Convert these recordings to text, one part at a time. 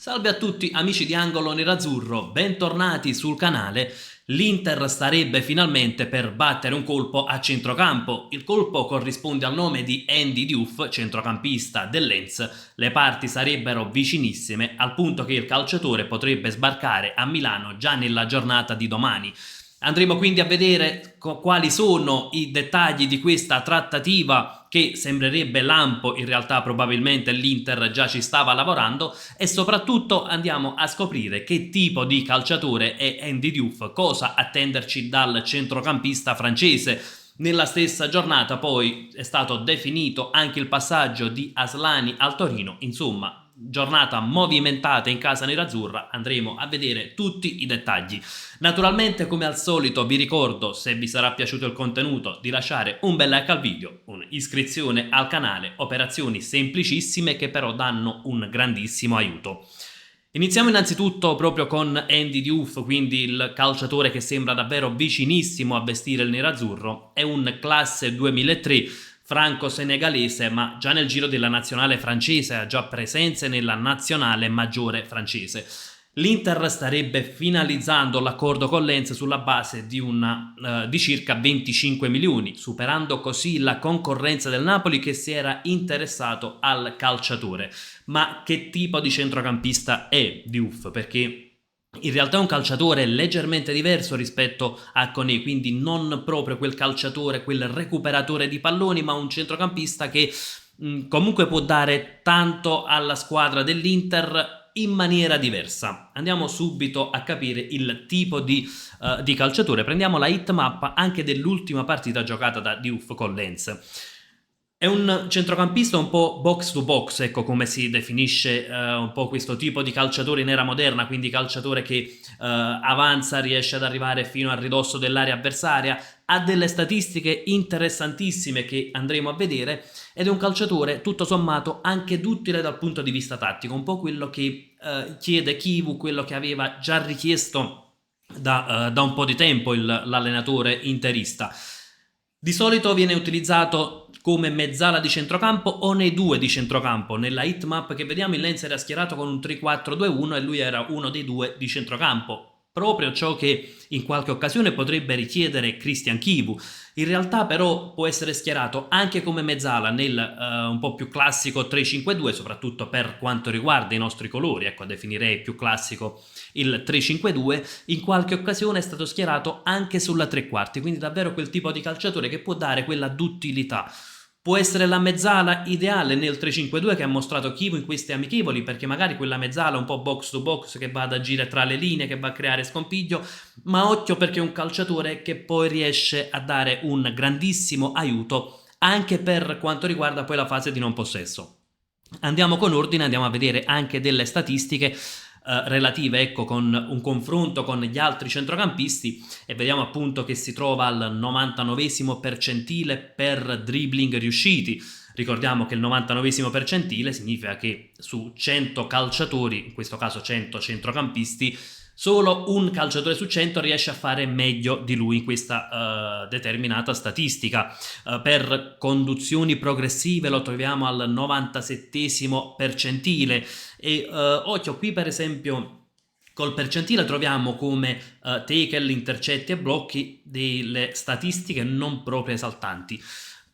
Salve a tutti amici di Angolo Nerazzurro, bentornati sul canale. L'Inter starebbe finalmente per battere un colpo a centrocampo. Il colpo corrisponde al nome di Andy Diouf, centrocampista del Lens. Le parti sarebbero vicinissime, al punto che il calciatore potrebbe sbarcare a Milano già nella giornata di domani. Andremo quindi a vedere quali sono i dettagli di questa trattativa che sembrerebbe lampo, in realtà probabilmente l'Inter già ci stava lavorando, e soprattutto andiamo a scoprire che tipo di calciatore è Andy Diouf, cosa attenderci dal centrocampista francese. Nella stessa giornata poi è stato definito anche il passaggio di Aslani al Torino, insomma giornata movimentata in casa nerazzurra, andremo a vedere tutti i dettagli. Naturalmente, come al solito, vi ricordo, se vi sarà piaciuto il contenuto, di lasciare un bel like al video, un'iscrizione al canale, operazioni semplicissime che però danno un grandissimo aiuto. Iniziamo innanzitutto proprio con Andy Diouf, quindi il calciatore che sembra davvero vicinissimo a vestire il nerazzurro. È un classe 2003, franco-senegalese, ma già nel giro della nazionale francese ha già presenze nella nazionale maggiore francese. L'Inter starebbe finalizzando l'accordo con Lens sulla base di circa 25 milioni, superando così la concorrenza del Napoli che si era interessato al calciatore. Ma che tipo di centrocampista è Diouf? Perché in realtà è un calciatore leggermente diverso rispetto a Koné, quindi non proprio quel calciatore, quel recuperatore di palloni, ma un centrocampista che comunque può dare tanto alla squadra dell'Inter in maniera diversa. Andiamo subito a capire il tipo di calciatore. Prendiamo la hitmap anche dell'ultima partita giocata da Diouf con Lens. È un centrocampista un po' box to box, ecco come si definisce un po' questo tipo di calciatore in era moderna, quindi calciatore che avanza, riesce ad arrivare fino al ridosso dell'area avversaria, ha delle statistiche interessantissime che andremo a vedere, ed è un calciatore tutto sommato anche duttile dal punto di vista tattico, un po' quello che chiede Chivu, quello che aveva già richiesto da un po' di tempo l'allenatore interista. Di solito viene utilizzato come mezzala di centrocampo o nei due di centrocampo. Nella hitmap che vediamo il Lens era schierato con un 3-4-2-1 e lui era uno dei due di centrocampo, proprio ciò che in qualche occasione potrebbe richiedere Christian Chivu. In realtà però può essere schierato anche come mezzala nel un po' più classico 3-5-2, soprattutto per quanto riguarda i nostri colori, ecco, definirei più classico il 3-5-2. In qualche occasione è stato schierato anche sulla tre quarti, quindi davvero quel tipo di calciatore che può dare quella duttilità. Può essere la mezzala ideale nel 3-5-2 che ha mostrato Chivu in queste amichevoli, perché magari quella mezzala un po' box to box che va ad agire tra le linee, che va a creare scompiglio, ma occhio perché è un calciatore che poi riesce a dare un grandissimo aiuto anche per quanto riguarda poi la fase di non possesso. Andiamo con ordine, andiamo a vedere anche delle statistiche relative, ecco, con un confronto con gli altri centrocampisti, e vediamo appunto che si trova al 99esimo percentile per dribbling riusciti. Ricordiamo che il 99esimo percentile significa che su 100 calciatori, in questo caso 100 centrocampisti, solo un calciatore su 100 riesce a fare meglio di lui in questa determinata statistica. Per conduzioni progressive lo troviamo al 97esimo percentile, e occhio qui per esempio col percentile troviamo come tackle, intercetti e blocchi delle statistiche non proprio esaltanti.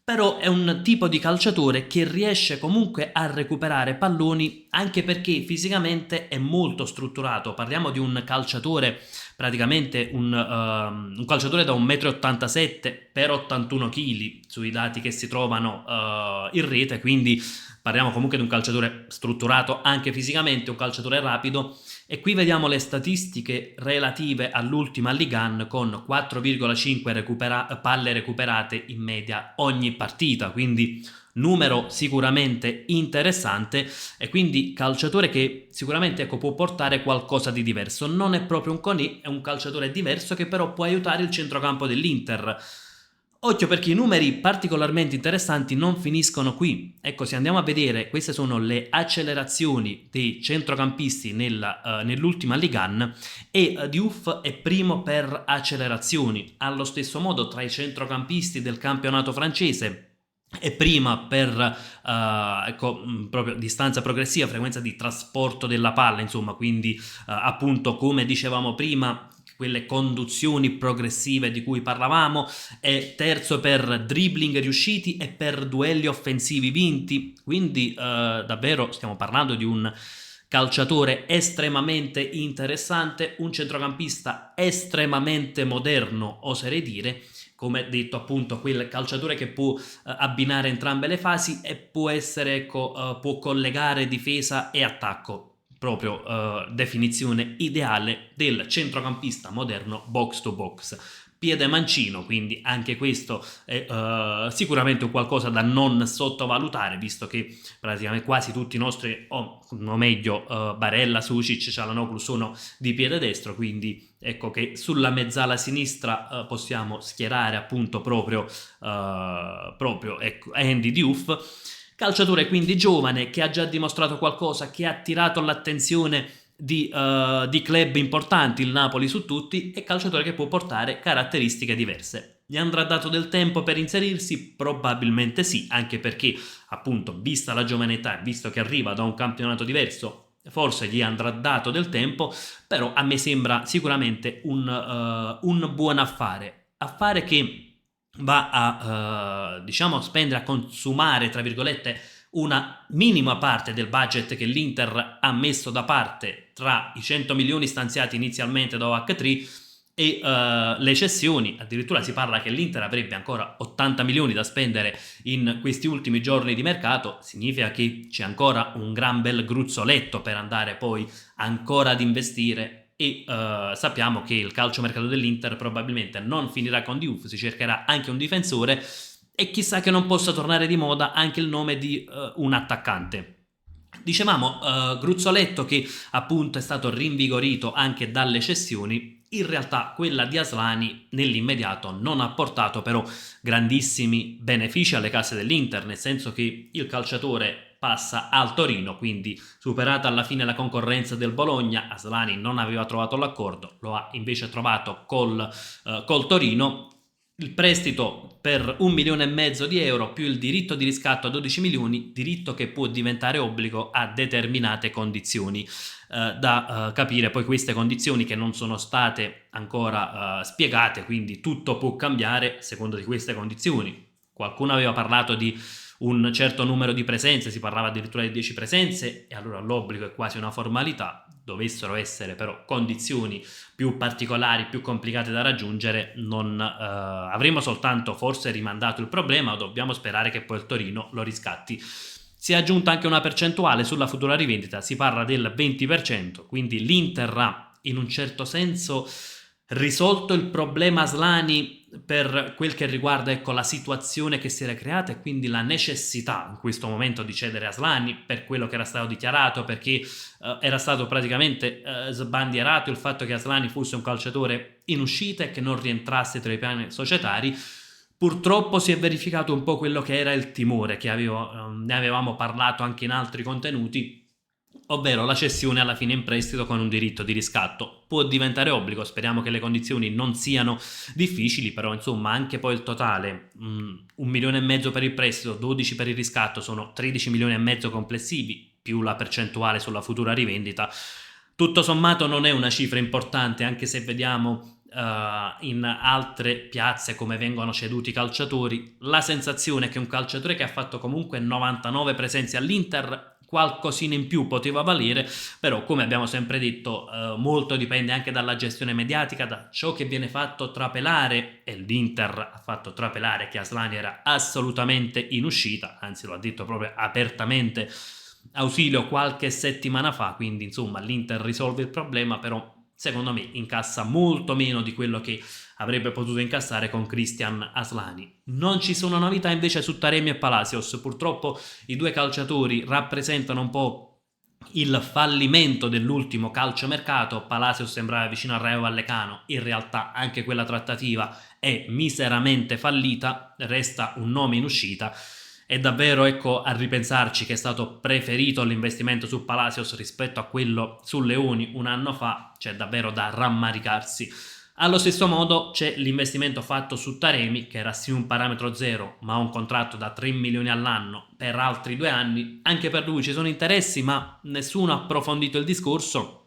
Però è un tipo di calciatore che riesce comunque a recuperare palloni, anche perché fisicamente è molto strutturato. Parliamo di un calciatore, praticamente un calciatore da 1,87 m per 81 kg sui dati che si trovano in rete, quindi parliamo comunque di un calciatore strutturato anche fisicamente, un calciatore rapido. E qui vediamo le statistiche relative all'ultima Ligue 1 con 4,5 palle recuperate in media ogni partita, quindi numero sicuramente interessante, e quindi calciatore che sicuramente, ecco, può portare qualcosa di diverso. Non è proprio un Koné, è un calciatore diverso che però può aiutare il centrocampo dell'Inter. Occhio perché i numeri particolarmente interessanti non finiscono qui. Ecco, se andiamo a vedere, queste sono le accelerazioni dei centrocampisti nell'ultima Ligue 1, e Diouf è primo per accelerazioni. Allo stesso modo tra i centrocampisti del campionato francese e prima per proprio distanza progressiva, frequenza di trasporto della palla, insomma, quindi appunto come dicevamo prima, quelle conduzioni progressive di cui parlavamo, e terzo per dribbling riusciti e per duelli offensivi vinti, quindi davvero stiamo parlando di un calciatore estremamente interessante, un centrocampista estremamente moderno, oserei dire, come detto appunto quel calciatore che può abbinare entrambe le fasi e può essere può collegare difesa e attacco, proprio definizione ideale del centrocampista moderno box to box. Piede mancino, quindi anche questo è sicuramente un qualcosa da non sottovalutare, visto che praticamente quasi tutti i nostri, o meglio Barella, Sucic, Çalhanoğlu sono di piede destro, quindi ecco che sulla mezzala sinistra possiamo schierare appunto proprio ecco, Andy Diouf, calciatore quindi giovane che ha già dimostrato qualcosa, che ha attirato l'attenzione di club importanti, il Napoli su tutti, e calciatore che può portare caratteristiche diverse. Gli andrà dato del tempo per inserirsi? Probabilmente sì, anche perché appunto vista la giovane età, visto che arriva da un campionato diverso, forse gli andrà dato del tempo, però a me sembra sicuramente un buon affare che va a diciamo spendere, a consumare tra virgolette una minima parte del budget che l'Inter ha messo da parte tra i 100 milioni stanziati inizialmente da OH3 e le cessioni. Addirittura si parla che l'Inter avrebbe ancora 80 milioni da spendere in questi ultimi giorni di mercato. Significa che c'è ancora un gran bel gruzzoletto per andare poi ancora ad investire, e sappiamo che il calciomercato dell'Inter probabilmente non finirà con Diouf, si cercherà anche un difensore e chissà che non possa tornare di moda anche il nome di un attaccante. Dicevamo gruzzoletto che appunto è stato rinvigorito anche dalle cessioni. In realtà quella di Aslani nell'immediato non ha portato però grandissimi benefici alle casse dell'Inter, nel senso che il calciatore passa al Torino, quindi superata alla fine la concorrenza del Bologna, Aslani non aveva trovato l'accordo, lo ha invece trovato col Torino. Il prestito per 1,5 milioni di euro più il diritto di riscatto a 12 milioni, diritto che può diventare obbligo a determinate condizioni. Da capire poi queste condizioni che non sono state ancora spiegate, quindi tutto può cambiare secondo di queste condizioni. Qualcuno aveva parlato di un certo numero di presenze, si parlava addirittura di 10 presenze, e allora l'obbligo è quasi una formalità. Dovessero essere però condizioni più particolari, più complicate da raggiungere, non avremo soltanto forse rimandato il problema, o dobbiamo sperare che poi il Torino lo riscatti. Si è aggiunta anche una percentuale sulla futura rivendita, si parla del 20%, quindi l'Inter ha in un certo senso risolto il problema Aslani per quel che riguarda, ecco, la situazione che si era creata e quindi la necessità in questo momento di cedere Aslani per quello che era stato dichiarato, perché era stato praticamente sbandierato il fatto che Aslani fosse un calciatore in uscita e che non rientrasse tra i piani societari. Purtroppo si è verificato un po' quello che era il timore che ne avevamo parlato anche in altri contenuti, ovvero la cessione alla fine in prestito con un diritto di riscatto. Può diventare obbligo, speriamo che le condizioni non siano difficili, però insomma anche poi il totale, 1,5 milioni per il prestito, 12 per il riscatto, sono 13 milioni e mezzo complessivi, più la percentuale sulla futura rivendita. Tutto sommato non è una cifra importante, anche se vediamo in altre piazze come vengono ceduti i calciatori. La sensazione è che un calciatore che ha fatto comunque 99 presenze all'Inter qualcosina in più poteva valere, però come abbiamo sempre detto molto dipende anche dalla gestione mediatica, da ciò che viene fatto trapelare, e l'Inter ha fatto trapelare che Aslani era assolutamente in uscita, anzi lo ha detto proprio apertamente Ausilio qualche settimana fa, quindi insomma l'Inter risolve il problema, però secondo me incassa molto meno di quello che avrebbe potuto incassare con Christian Aslani. Non ci sono novità invece su Taremi e Palacios, purtroppo i due calciatori rappresentano un po' il fallimento dell'ultimo calciomercato. Palacios sembrava vicino al Rayo Vallecano, in realtà anche quella trattativa è miseramente fallita, resta un nome in uscita. È davvero, ecco, a ripensarci che è stato preferito l'investimento su Palacios rispetto a quello su Leoni un anno fa, c'è davvero da rammaricarsi. Allo stesso modo c'è l'investimento fatto su Taremi, che era sì un parametro zero, ma un contratto da 3 milioni all'anno per altri 2 anni. Anche per lui ci sono interessi, ma nessuno ha approfondito il discorso.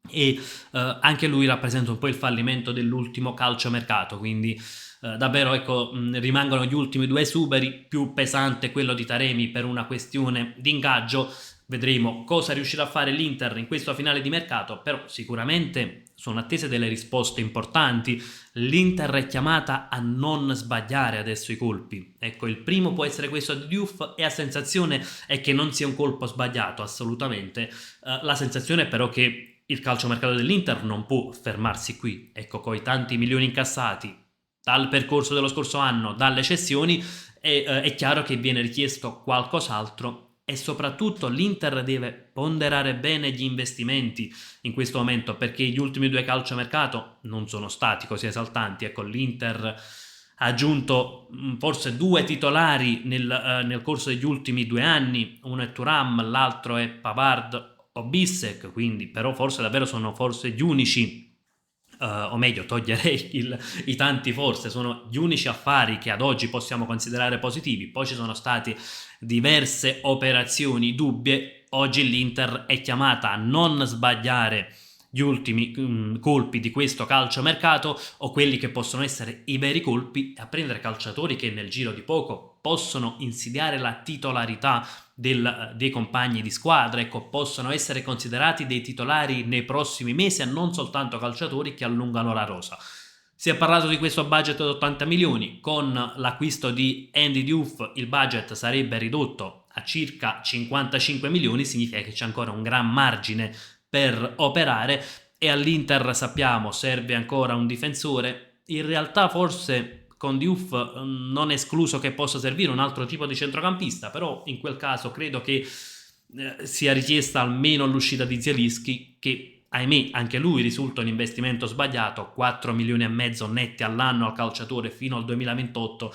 E anche lui rappresenta un po' il fallimento dell'ultimo calciomercato, quindi davvero ecco, rimangono gli ultimi due esuberi, più pesante quello di Taremi per una questione di ingaggio. Vedremo cosa riuscirà a fare l'Inter in questo finale di mercato, però sicuramente sono attese delle risposte importanti. L'Inter è chiamata a non sbagliare adesso i colpi. Ecco, il primo può essere questo di Diouf e la sensazione è che non sia un colpo sbagliato, assolutamente. La sensazione è però che il calciomercato dell'Inter non può fermarsi qui. Ecco, con i tanti milioni incassati dal percorso dello scorso anno, dalle cessioni, è chiaro che viene richiesto qualcos'altro e soprattutto l'Inter deve ponderare bene gli investimenti in questo momento, perché gli ultimi due calciomercato non sono stati così esaltanti. Ecco, l'Inter ha aggiunto forse due titolari nel corso degli ultimi 2 anni, uno è Thuram, l'altro è Pavard o Bissek, quindi però forse davvero sono forse gli unici, o meglio toglierei i tanti forse, sono gli unici affari che ad oggi possiamo considerare positivi. Poi ci sono state diverse operazioni dubbie. Oggi l'Inter è chiamata a non sbagliare gli ultimi colpi di questo calciomercato, o quelli che possono essere i veri colpi, a prendere calciatori che nel giro di poco possono insidiare la titolarità dei compagni di squadra, ecco, possono essere considerati dei titolari nei prossimi mesi e non soltanto calciatori che allungano la rosa. Si è parlato di questo budget da 80 milioni, con l'acquisto di Andy Diouf il budget sarebbe ridotto a circa 55 milioni, significa che c'è ancora un gran margine per operare, e all'Inter sappiamo serve ancora un difensore. In realtà forse con Diouf non è escluso che possa servire un altro tipo di centrocampista, però in quel caso credo che sia richiesta almeno l'uscita di Zielinski, che ahimè anche lui risulta un investimento sbagliato, 4 milioni e mezzo netti all'anno al calciatore fino al 2028.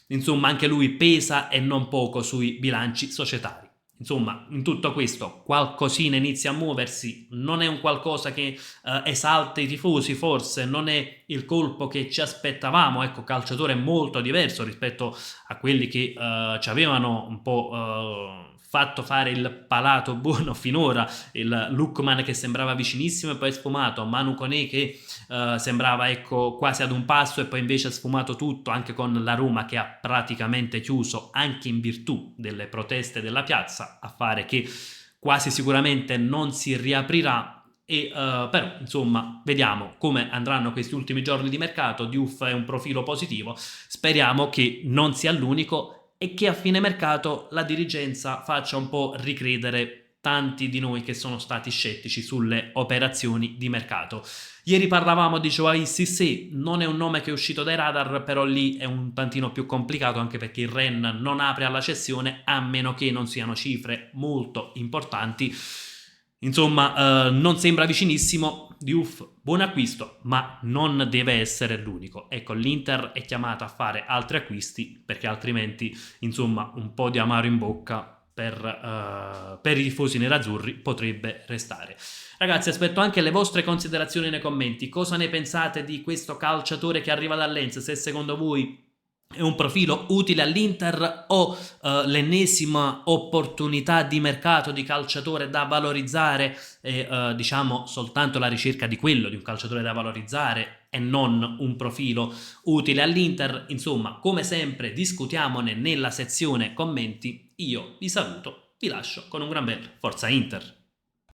Insomma, anche lui pesa e non poco sui bilanci societari. Insomma, in tutto questo qualcosina inizia a muoversi, non è un qualcosa che esalta i tifosi, forse non è il colpo che ci aspettavamo. Ecco, calciatore molto diverso rispetto a quelli che ci avevano un po' fatto fare il palato buono finora, il Lookman che sembrava vicinissimo e poi sfumato, Manu Koné che sembrava ecco quasi ad un passo e poi invece ha sfumato tutto, anche con la Roma che ha praticamente chiuso anche in virtù delle proteste della piazza, affare che quasi sicuramente non si riaprirà. Però insomma vediamo come andranno questi ultimi giorni di mercato. Diouf è un profilo positivo, speriamo che non sia l'unico e che a fine mercato la dirigenza faccia un po' ricredere tanti di noi che sono stati scettici sulle operazioni di mercato. Ieri parlavamo di Joao Cissé, non è un nome che è uscito dai radar, però lì è un tantino più complicato, anche perché il Rennes non apre alla cessione a meno che non siano cifre molto importanti. Insomma, non sembra vicinissimo. Diouf, buon acquisto, ma non deve essere l'unico. Ecco, l'Inter è chiamata a fare altri acquisti, perché altrimenti, insomma, un po' di amaro in bocca per i tifosi nerazzurri potrebbe restare. Ragazzi, aspetto anche le vostre considerazioni nei commenti. Cosa ne pensate di questo calciatore che arriva dal Lens? Se secondo voi è un profilo utile all'Inter o l'ennesima opportunità di mercato di calciatore da valorizzare e diciamo soltanto la ricerca di quello, di un calciatore da valorizzare e non un profilo utile all'Inter. Insomma, come sempre discutiamone nella sezione commenti. Io vi saluto, vi lascio con un gran bel Forza Inter.